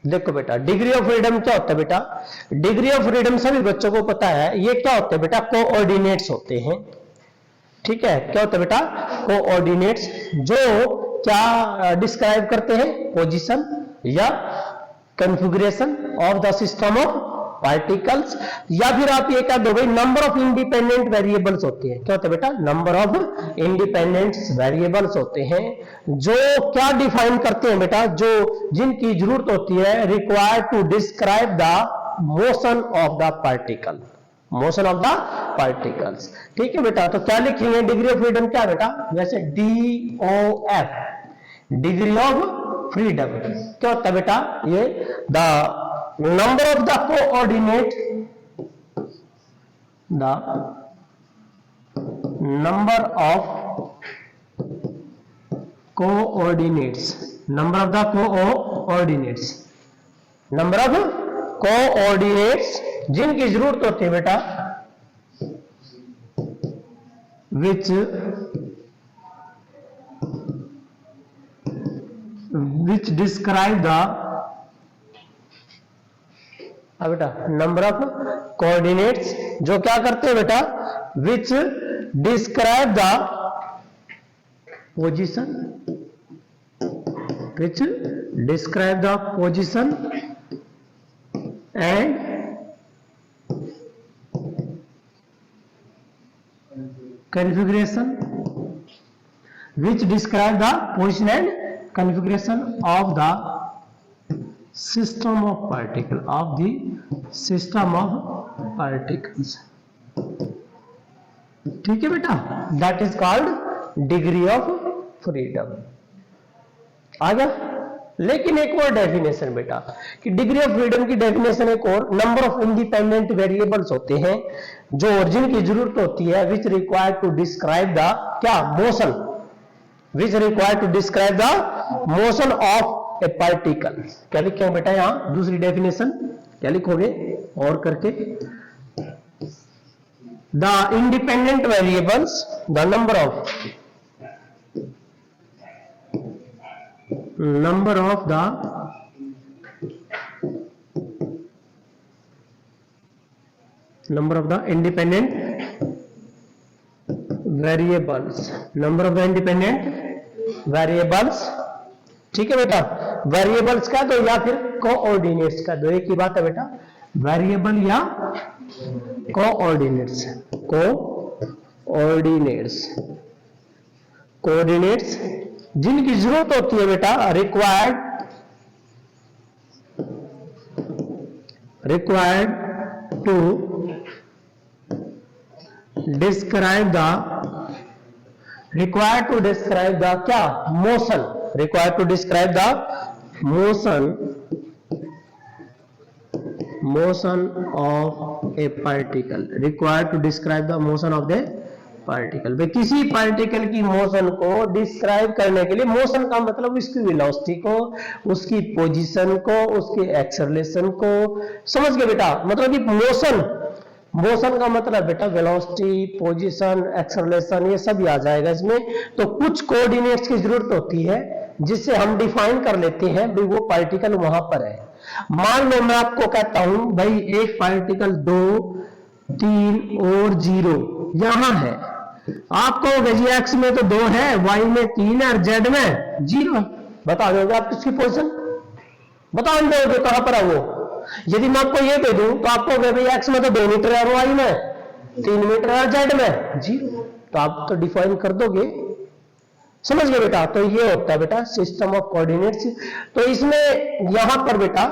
देखो बेटा, degree of freedom क्या होता है बेटा? डिग्री ऑफ फ्रीडम सभी बच्चों को पता है, ये क्या होते हैं बेटा? कोऑर्डिनेट्स होते हैं। ठीक है, क्या होता है बेटा? कोऑर्डिनेट्स, जो क्या डिस्क्राइब करते हैं? पोजीशन या configuration of the system of particles, या फिर आप ये कह दो भाई नंबर ऑफ इंडिपेंडेंट वेरिएबल्स होते हैं। क्या होता है बेटा? नंबर ऑफ इंडिपेंडेंट वेरिएबल्स होते हैं, जो क्या डिफाइन करते हैं बेटा? जो जिनकी जरूरत होती है required to describe the motion of the particle, motion of the particles. ठीक है बेटा, तो क्या लिखेंगे? डिग्री ऑफ फ्रीडम क्या बेटा? वैसे DOF, डिग्री ऑफ फ्रीडम क्या होता है बेटा? ये the number of the coordinate, the number of coordinates, number of the coordinates, number of coordinates जिनकी जरूरत होती है बेटा, which describe the बेटा नंबर ऑफ कोऑर्डिनेट्स, जो क्या करते हैं बेटा? विच describe the position, which describe the position and configuration, which describe the position and configuration of the system of particle, of the system of particles। ठीक है बेटा, that is called degree of freedom। आ गया? लेकिन एक और definition बेटा, कि degree of freedom की डेफिनेशन एक और, नंबर ऑफ इंडिपेंडेंट वेरिएबल्स होते हैं जो जिनकी जरूरत होती है which required to describe the क्या? Motion, which required to describe the motion of a particle. क्या लिखेंगे बेटा यहां? दूसरी डेफिनेशन क्या लिखोगे और करके? The independent variables, the number of the independent variables, number of the independent variables. ठीक है बेटा, वेरिएबल्स का दो या फिर कोऑर्डिनेट्स का दो, एक ही बात है बेटा, वेरिएबल या कोऑर्डिनेट्स। कोऑर्डिनेट्स जिनकी जरूरत होती है बेटा रिक्वायर्ड टू डिस्क्राइब द क्या? Motion, required to describe the motion of a particle, required to describe the motion of the particle। भाई किसी पार्टिकल की मोशन को डिस्क्राइब करने के लिए, मोशन का मतलब उसकी वेलोसिटी को, उसकी पोजीशन को, उसके एक्सेलरेशन को, समझ गए बेटा? मतलब कि मोशन का मतलब बेटा वेलोसिटी, पोजीशन, एक्सेलरेशन, ये सब आ जाएगा इसमें। तो कुछ कोऑर्डिनेट्स की जरूरत होती है जिससे हम डिफाइन कर लेते हैं भाई वो पार्टिकल वहां पर है। मान लो मैं आपको कहता हूं भाई एक पार्टिकल 2, 3 और 0 यहां है, आपको जी एक्स में तो 2 है, वाई में 3 है और जेड में 0 है। बता दोगे आप किसकी पोजीशन? बता दोगे कहां पर है वो? यदि मैं आपको ये दे दूं तो आपको भाई एक्स में तो 2 मीटर है, वाई में 3 मीटर है, जेड में 0, तो आप तो डिफाइन कर दोगे। समझ गए बेटा? तो ये होता है बेटा सिस्टम ऑफ कोऑर्डिनेट्स। तो इसमें यहां पर बेटा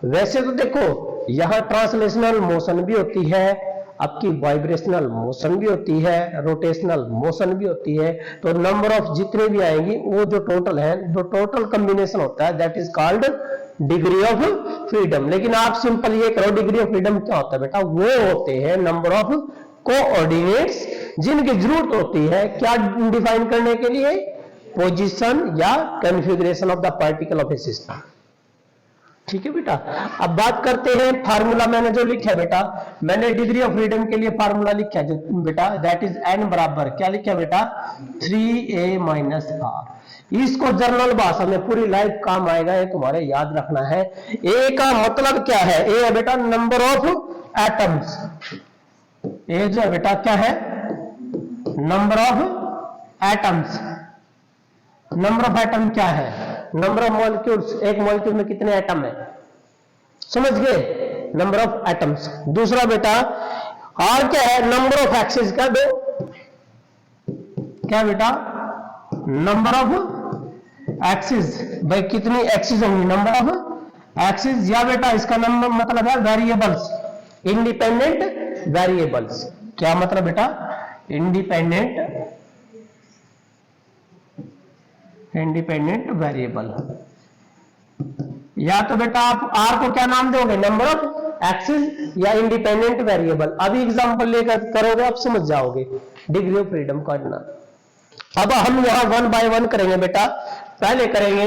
वैसे तो देखो यहां ट्रांसलेशनल मोशन भी होती है, आपकी वाइब्रेशनल मोशन भी होती है, रोटेशनल मोशन भी होती है। तो नंबर ऑफ जितने भी आएंगी वो जो टोटल है, जो टोटल कॉम्बिनेशन होता है that is called degree of freedom. लेकिन आप सिंपल ये करो डिग्री ऑफ फ्रीडम क्या होता है बेटा? वो होते हैं नंबर ऑफ कोऑर्डिनेट्स जिनकी जरूरत होती है क्या डिफाइन करने के लिए? पोजीशन या configuration of the particle of A system. ठीक है बेटा। अब बात करते हैं फार्मूला, मैंने जो लिखा है बेटा, मैंने डिग्री ऑफ फ्रीडम के लिए फार्मूला लिखा है जो बेटा, दैट इज n बराबर क्या लिखा है बेटा, 3a माइनस r। इसको जर्नल भाषा में पूरी लाइफ काम आएगा, ये तुम्हारे याद रखना है। ए का मतलब क्या है, ए है बेटा नंबर ऑफ एटम्स, ए जो है बेटा क्या है, number of atoms. Number of atom क्या है, नंबर ऑफ मॉलिक्यूल्स, एक मॉलिक्यूल में कितने एटम है, समझ गए, नंबर ऑफ एटम्स। दूसरा बेटा आर क्या है, नंबर ऑफ एक्सिस का, दो क्या बेटा, नंबर ऑफ एक्सिस, भाई कितनी एक्सिस होंगी, नंबर ऑफ एक्सिस, या बेटा इसका नंबर मतलब है वेरिएबल्स, इंडिपेंडेंट वेरिएबल्स। क्या मतलब बेटा, इंडिपेंडेंट वेरिएबल। या तो बेटा आप आर को क्या नाम दोगे, नंबर ऑफ एक्सिस या इंडिपेंडेंट वेरिएबल। अभी एग्जांपल लेकर करोगे आप समझ जाओगे डिग्री ऑफ फ्रीडम करना। अब हम यहां 1 बाय 1 करेंगे बेटा। पहले करेंगे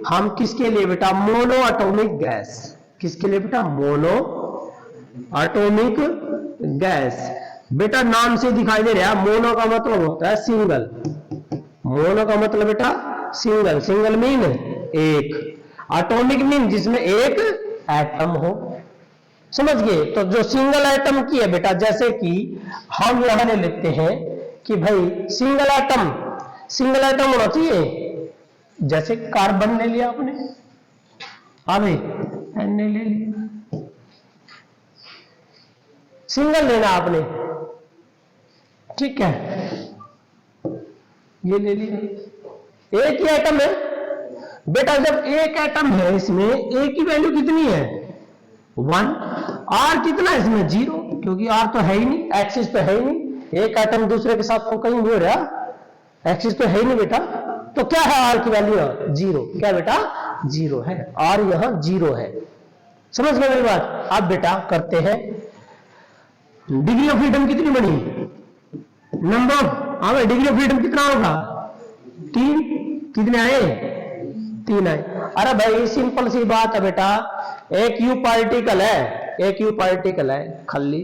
हम किसके लिए बेटा, मोनो एटॉमिक गैस। किसके लिए बेटा, मोनो एटॉमिक गैस। बेटा नाम से दिखाई दे रहा है, मोनो का मतलब होता है सिंगल, मोनो का मतलब बेटा सिंगल, सिंगल मीन एक, एटॉमिक मीन जिसमें एक एटम हो, समझ गए। तो जो सिंगल एटम की है बेटा, जैसे कि हम यहां ले लेते हैं कि भाई सिंगल एटम होना चाहिए, जैसे कार्बन ले लिया आपने, अभी एन ले लिया, सिंगल लेना आपने, ठीक है, ये ले लिया, एक ही एटम है बेटा। जब एक एटम है इसमें, ए की वैल्यू कितनी है 1, आर कितना है इसमें 0, क्योंकि आर तो है ही नहीं, एक्सिस तो है ही नहीं, एक एटम दूसरे के साथ तो कहीं नहीं हो रहा, एक्सिस तो है ही नहीं बेटा। तो क्या है आर की वैल्यू 0, क्या बेटा 0 है, आर यहां 0 है, समझ गए मेरी बात। अब बेटा करते हैं डिग्री ऑफ फ्रीडम कितनी बनी, number of, degree of freedom कितना होगा 3, कितने आए 3 आए। अरे भाई सिंपल सी बात है बेटा, एक यू पार्टिकल है खाली,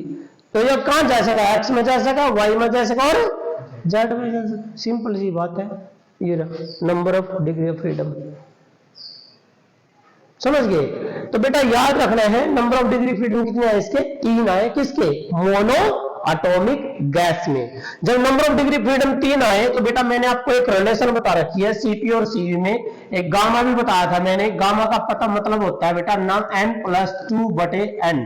तो ये कहां जा सका, एक्स में जा सका, वाई में जा सका और जेड में जा सका, सिंपल सी बात है। ये number of degree of freedom, समझ गए। तो बेटा याद रखना है नंबर ऑफ डिग्री फ्रीडम कितने आए इसके, 3 आए, किसके, मोनो एटॉमिक गैस में। जब नंबर ऑफ डिग्री फ्रीडम 3 आए तो बेटा मैंने आपको एक रिलेशन बता रखी है, सीपी और सीवी में एक गामा भी बताया था मैंने। गामा का पता मतलब होता है बेटा नाम n+2/n,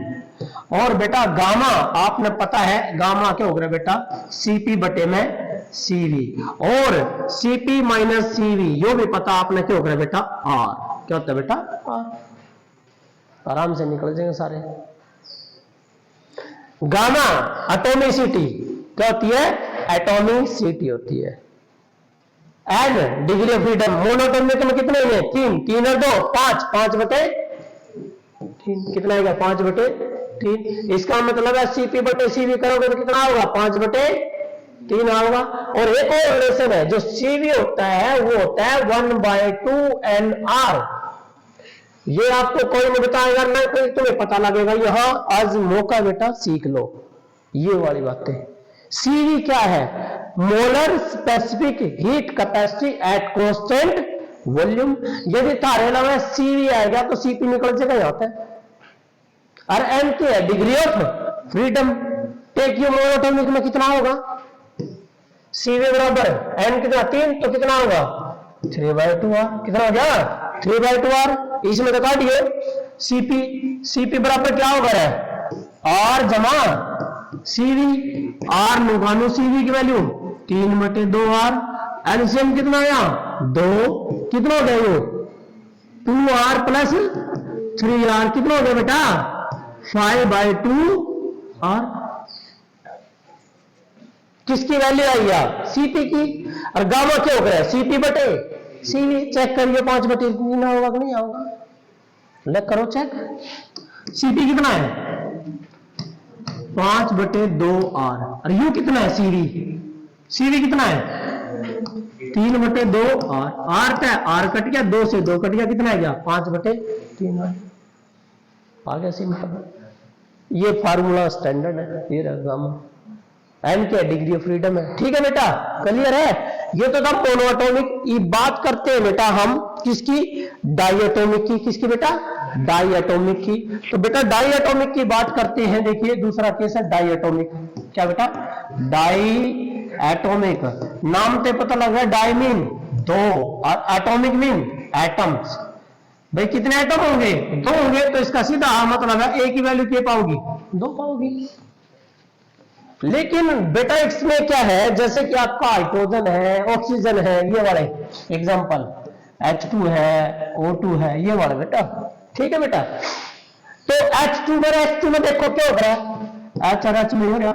और बेटा गामा आपने पता है, गामा क्या होगा बेटा सीपी बटे में सीवी, और सीपी माइनस सीवी यो भी पता आपने क्या होगा बेटा आर, क्या होता है बेटा आर। आराम से निकल जाएंगे सारे। गामा एटॉमिसिटी क्या होती है, एटॉमिसिटी होती है। N degree of freedom, monatomic में कितने हैं 3, 3 और 2 5, 5/3 कितना आएगा 5/3। इसका मतलब है सीपी बटे सीवी करोगे तो कितना होगा 5/3 होगा। और एक और रिलेशन है जो सीवी होता है, वो होता है 1/2NR। ये आपको कोई नहीं बताएगा, ना कोई तुम्हें पता लगेगा, यहां आज मौका बेटा सीख लो ये वाली बातें। सीवी क्या है, molar specific heat capacity at constant volume. यदि तारे अलावा सीवी आएगा तो सीपी निकल जाएगा यहां पे। और एन क्या है, degree of freedom. Take you monatomic में कितना होगा, सीवी बराबर एन कितना 3, तो कितना होगा 3/2R, कितना हो गया 3/2R। इसमें तो काटिए सीपी बराबर क्या होगा आर जमा सीवी, आर नुगानु सीवी की वैल्यू 3/2R। एलसीएम कितना आया 2, कितना हो गया 2R + 3R, कितना हो गया बेटा 5/2R। किसकी वैल्यू आई यार, सीपी की। और गामा क्या हो गया सीपी बटे सीवी। चेक करिए 5/3 होगा कि नहीं होगा, ले करो चेक। सीपी कितना है 5/2R, और यू कितना है सीवी कितना है 3/2R। आर क्या, आर कट गया 2 से 2 कट गया, कितना है गया 5/3। आ गया सिंपल। ये फार्मूला स्टैंडर्ड है, ये रहा गामा। एन क्या डिग्री ऑफ फ्रीडम है। ठीक है बेटा, क्लियर है। ये तो था मोनोएटॉमिक। ये बात करते हैं बेटा हम किसकी, डाइएटॉमिक की। किसकी बेटा, डाइएटॉमिक की। तो बेटा डाइएटॉमिक की बात करते हैं। देखिए दूसरा केस है डाइएटॉमिक। क्या बेटा, डाइएटॉमिक। नाम से पता लग रहा है, डाई मीन दो और एटॉमिक मीन एटम्स। भाई कितने एटम होंगे, दो होंगे, तो इसका सीधा मतलब है ए की वैल्यू क्या पाओगी, दो पाओगी। लेकिन बेटा इसमें क्या है, जैसे कि आपका हाइड्रोजन है, ऑक्सीजन है, ये वाले एग्जांपल H2 है, O2 है, ये वाले बेटा। ठीक है बेटा, तो H2 में देखो क्या हो रहा है, H और H में हो रहा,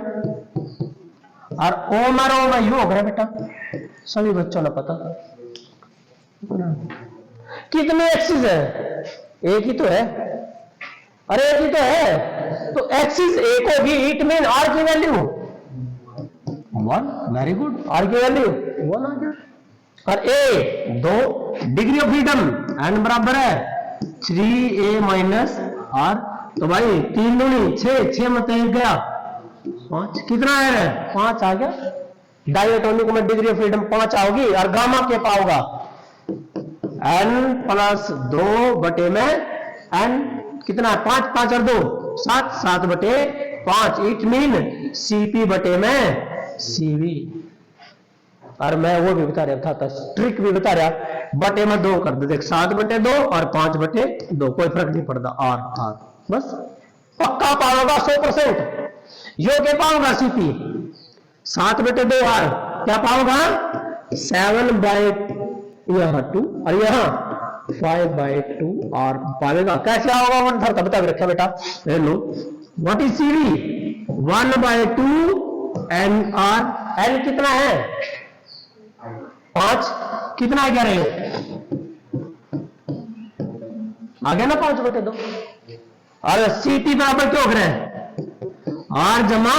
और O में यू हो रहा है बेटा। सभी बच्चों ने पता कितने एक्सिस है, एक ही तो है। अरे एक ही तो है, तो एक्सिस एक होगी, इट मीन आर की वैल्यू 1। वेरी गुड, आर की वैल्यू 1 आ गया। और ए 2, डिग्री ऑफ फ्रीडम एन बराबर है 3a माइनस आर। तो भाई 3 दूनी 6, 6 में 1 गया 5, कितना है 5 आ गया। डाइएटॉमिक में डिग्री ऑफ फ्रीडम 5 आओगी, और गामा क्या पाओगा n प्लस 2 बटे में n कितना, 5, 5 और 2 7, 7 बटे 5। इट मीन Cp बटे में Cv। और मैं वो भी बता रहा था, ट्रिक भी बता रहा, बटे में 2 कर दे, देख 7 बटे 2 और 5 बटे 2, कोई फर्क नहीं पड़ता। आर बस पक्का पाओगा 100%। यो क्या पाओगा Cp 7 बटे 2 आर क्या पाओगा 7 बाय 2 और यहाँ 5/2 आर पाएगा। कैसे आओगा 1/3 का बता रखा बेटा। Hello what is Cv 1/2 N R. N कितना है 5, कितना है कह रहे हो, आ गया ना 5 बटे 2। और Cp बराबर क्या हो रहा है आर जमा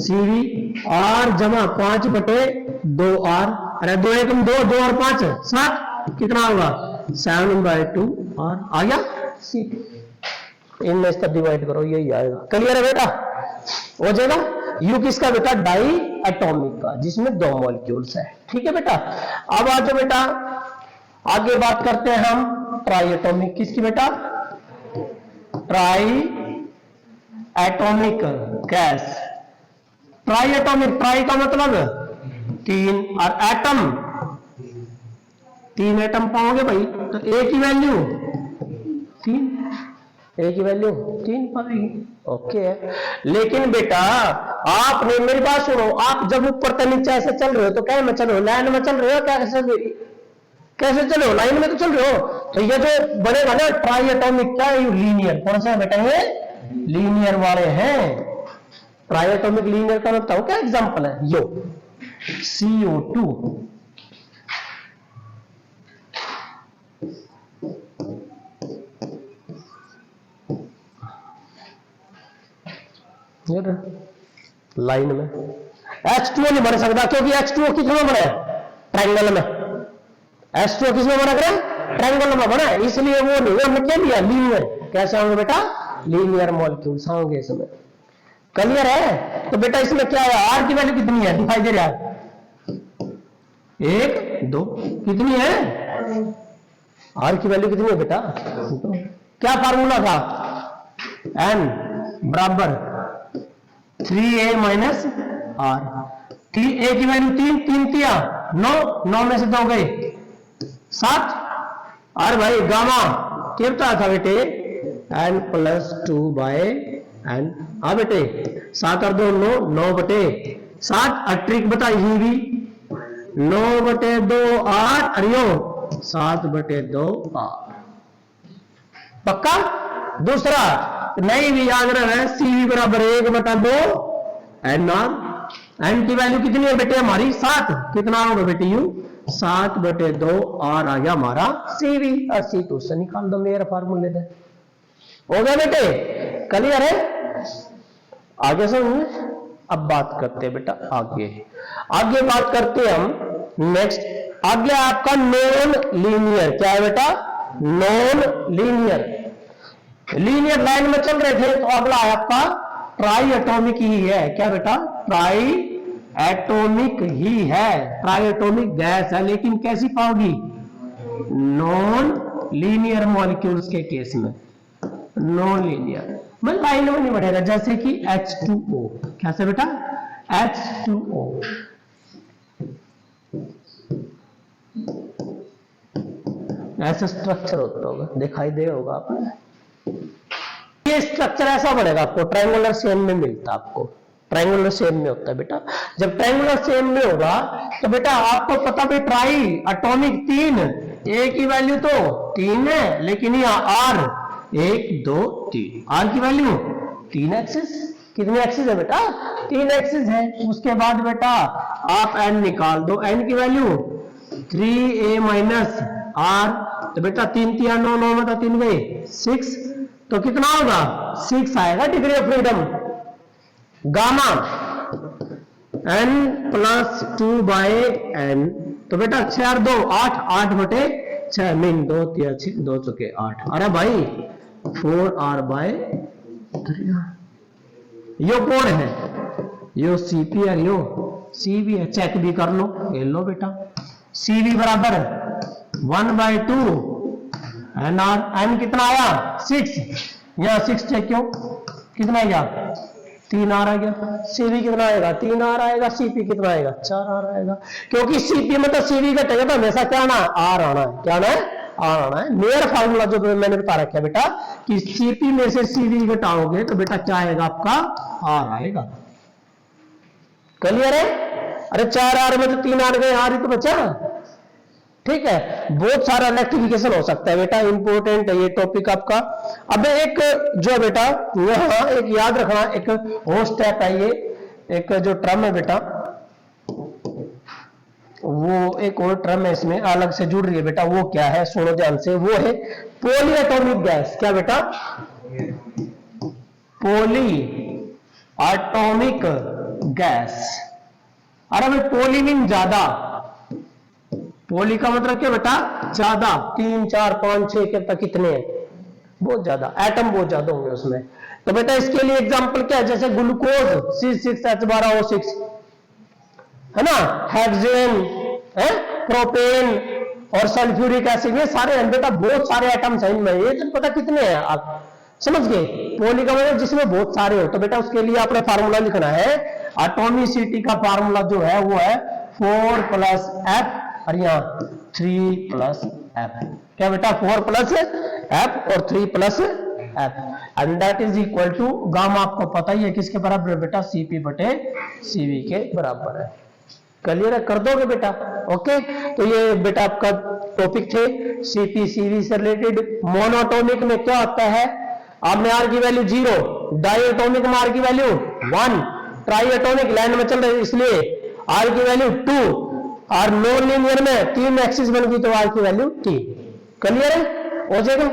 Cv, आर जमा 5 बटे 2 आर। अरे 2 1 2, 2 और 5 7, कितना होगा 7/2 आर आ गया Cp। इनमें इसका डिवाइड करो, यही आएगा। क्लियर है बेटा, हो जाएगा। यू किसका बेटा, डाई एटॉमिक का, जिसमें 2 मॉलिक्यूल्स है। ठीक है बेटा, अब आ जाओ बेटा आगे बात करते हैं हम ट्राई एटॉमिक। किसकी बेटा, try atomic gas. Try atomic, try का मतलब 3 और एटम 3 एटम पाओगे भाई, तो ए की वैल्यू 3, ए की वैल्यू 3 पाएगी। ओके है। लेकिन बेटा आपने मेरी बात सुनो, आप जब ऊपर से नीचे ऐसे चल रहे हो तो क्या में चल रहे हो, लाइन में चल रहे हो, क्या कैसे चल रहे हो, लाइन में तो चल रहे हो। तो ये जो बनेगा ना ट्राई एटॉमिक, क्या है लीनियर, कौन सा बेटा ये लीनियर वाले हैं। ट्राई एटॉमिक लीनियर का मतलब क्या एग्जांपल है, यो CO2 लाइन में। H2O नहीं बन सकता, क्योंकि H2O किसमें बना है, ट्रायंगल में। H2O किसमें बना है, ट्रायंगल में बना है, इसलिए वो नहीं, हमने क्या लिया लीनियर। कैसे होंगे बेटा, लीनियर मॉलिक्यूल्स होंगे इसमें। क्लियर है। तो बेटा इसमें क्या है, आर की वैल्यू कितनी है, दिखाई दे रहा है 1 2, कितनी है आर की वैल्यू कितनी है बेटा, क्या फार्मूला था, n बराबर 3a माइनस आर। ए की वैल्यू 3, 3 तिया 9, 9 में से 2 गए 7। और भाई गामा कितना था बेटे, n प्लस 2 बाय n। हाँ बेटे 7 और 2 9, 9 बटे 7। और ट्रिक बताई ही भी 9 बटे 2 8, अरियो 7 बटे 2 8। पक्का। दूसरा नहीं भी याद रहे, Cv बराबर 1 बटा 2 एन आर। एन की वैल्यू कितनी है बेटे हमारी 7, कितना होगा बेटे यू 7 बटे 2 आर आ गया हमारा Cv। और C2 से निकाल दो मेरा फार्मूले से, हो गया बेटे। क्लियर है, आगे समझ। अब बात करते हैं बेटा आगे बात करते हैं हम नेक्स्ट। आगे आपका नॉन लीनियर, क्या है बेटा, नॉन लीनियर। लीनियर लाइन में चल रहे थे तो अगला है आपका ट्राई एटॉमिक ही है। क्या बेटा? ट्राई एटॉमिक ही है, ट्राई एटॉमिक गैस है, लेकिन कैसी पाओगी? नॉन लीनियर मॉलिक्यूल्स के केस में, नॉन लीनियर मतलब लाइन में नहीं बढ़ेगा, जैसे कि H2O। क्या से बेटा? H2O। ऐसा स्ट्रक्चर होता होगा, दिखाई दे होगा आपको। ये स्ट्रक्चर ऐसा बनेगा, आपको ट्रायंगुलर शेप में मिलता है, आपको ट्रायंगुलर शेप में होता है बेटा। जब ट्रायंगुलर शेप में होगा तो बेटा आपको पता भी ट्राई एटॉमिक 3, ए की वैल्यू तो 3 है, लेकिन यहाँ आर 1 2 3, आर की वैल्यू 3 एक्सिस। कितने एक्सिस है बेटा? 3 एक्सिस है। उसके बाद बेटा आप एन निकाल दो, एन की वैल्यू 3a माइनस आर, तो बेटा 3 3 9 9 में तो 3 गए 6, तो कितना होगा? 6 आएगा degree of freedom. Gamma n plus 2 by N, तो बेटा 6 और 2 8, 8 बटे 6 मीन 2 3 6 2 चुके 8। अरे भाई 4r बाय 3, यो कोड है, यो सीपी है, यो सीवी है, चेक भी कर लो। ये लो बेटा, सीवी बराबर 1/2 एन आर, एन कितना आया? 6, यहाँ 6 चेक क्यों, कितना आएगा? 3 आर आएगा। सीवी कितना आएगा? 3 आर आएगा। सीपी कितना आएगा? 4 आर आएगा, क्योंकि सीपी में तो सीवी घटेगा तो हमेशा क्या आना? आर आना है। क्या आना है? आर आना है। मेरा फार्मूला जो मैंने बता रखा है बेटा कि सीपी में से सीवी घटाओगे तो बेटा क्या आएगा? आपका आर आएगा। क्लियर है? अरे 4 आर में तो 3 आर गए, आर ही तो बचा। ठीक है, बहुत सारा इलेक्ट्रिफिकेशन हो सकता है बेटा, इंपॉर्टेंट है ये टॉपिक आपका। अब एक जो है बेटा यहाँ एक याद रखना, एक और स्टेप है, ये एक जो टर्म है बेटा, वो एक और टर्म है इसमें अलग से जुड़ रही है बेटा, वो क्या है? सुनो ध्यान से, वो है पॉली एटॉमिक गैस। क्या बेटा? Poly atomic gas. अरे भाई पॉली मीन ज्यादा, पॉली का मतलब क्या बेटा? ज्यादा, 3 4 5 6 के तक कितने हैं? बहुत ज्यादा, एटम बहुत ज्यादा होंगे उसमें। तो बेटा इसके लिए एग्जांपल क्या है? जैसे ग्लूकोज C6H12O6 है ना, हेक्सेन है, प्रोपेन और सल्फ्यूरिक एसिड, ये सारे हैं बेटा, बहुत सारे एटम्स हैं इनमें। ये तो पता कितने हैं आप समझ गए? पॉली का मतलब जिसमें बहुत सारे हो। तो बेटा उसके लिए आपने फार्मूला लिखना है, एटॉमिसिटी का फार्मूला जो है वो है 4 + F और यहाँ 3 + F। क्या बेटा? 4 + F और 3 + F, and that is equal to gamma. आपको पता ही है किसके बराबर है बेटा? CP बटे CV के बराबर है। क्लियर है? कर दोगे बेटा? ओके, तो ये बेटा आपका टॉपिक थे CP CV से रिलेटेड। मोनोटॉमिक में क्या होता है? आपने आर की वैल्यू 0, डाई एटॉमिक में आर की वैल्यू 1, ट्राई एटॉमिक लाइन में चल रहे इसलिए आर की वैल्यू 2, और नॉन लीनियर में 3 एक्सिस बन गई तो आर की वैल्यू 3। क्लियर है? हो जाएगा?